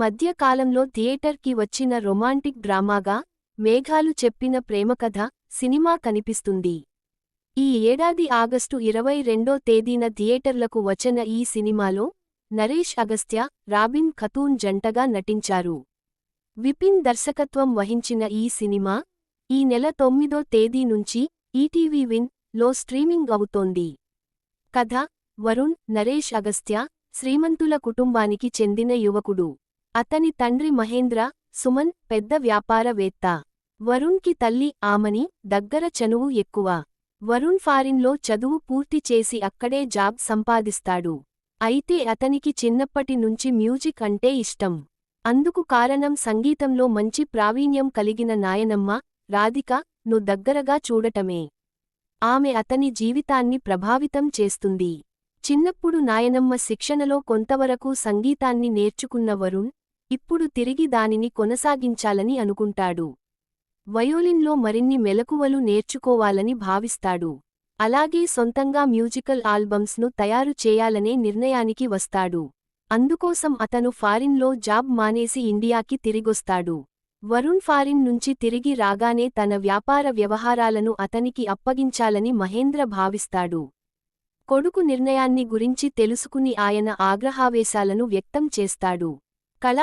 మధ్య కాలంలో థియేటర్కి వచ్చిన రొమాంటిక్ డ్రామాగా మేఘాలు చెప్పిన ప్రేమకథ సినిమా కనిపిస్తుంది. ఈ ఏడాది ఆగస్టు 22వ తేదీన థియేటర్లకు వచ్చిన ఈ సినిమాలో నరేష్ అగస్త్య, రాబిన్ ఖతూన్ జంటగా నటించారు. విపిన్ దర్శకత్వం వహించిన ఈ సినిమా ఈ నెల 9వ తేదీ నుంచి ఈటీవీ విన్ లో స్ట్రీమింగ్ అవుతోంది. కథ: వరుణ్, నరేష్ అగస్త్య శ్రీమంతుల కుటుంబానికి చెందిన యువకుడు. అతని తండ్రి మహేంద్ర, సుమన్ పెద్ద వ్యాపారవేత్త. వరుణ్కి తల్లి ఆమని, దగ్గర చనువు ఎక్కువ. వరుణ్ ఫారిన్లో చదువు పూర్తి చేసి అక్కడే జాబ్ సంపాదిస్తాడు. అయితే అతనికి చిన్నప్పటి నుంచి మ్యూజిక్ అంటే ఇష్టం. అందుకు కారణం సంగీతంలో మంచి ప్రావీణ్యం కలిగిన నాయనమ్మ, రాధిక ను దగ్గరగా చూడటమే. ఆమె అతని జీవితాన్ని ప్రభావితం చేస్తుంది. చిన్నప్పుడు నాయనమ్మ శిక్షణలో కొంతవరకు సంగీతాన్ని నేర్చుకున్న వరుణ్ ఇప్పుడు తిరిగి దానిని కొనసాగించాలని అనుకుంటాడు. వయోలిన్లో మరిన్ని మెలకువలు నేర్చుకోవాలని భావిస్తాడు. అలాగే సొంతంగా మ్యూజికల్ ఆల్బమ్స్ను తయారు చేయాలనే నిర్ణయానికి వస్తాడు. అందుకోసం అతను ఫారిన్లో జాబ్ మానేసి ఇండియాకి తిరిగొస్తాడు. వరుణ్ ఫారిన్ నుంచి తిరిగి రాగానే తన వ్యాపార వ్యవహారాలను అతనికి అప్పగించాలని మహేంద్ర భావిస్తాడు. కొడుకు నిర్ణయాన్ని గురించి తెలుసుకుని ఆయన ఆగ్రహావేశాలను వ్యక్తం చేస్తాడు. కళ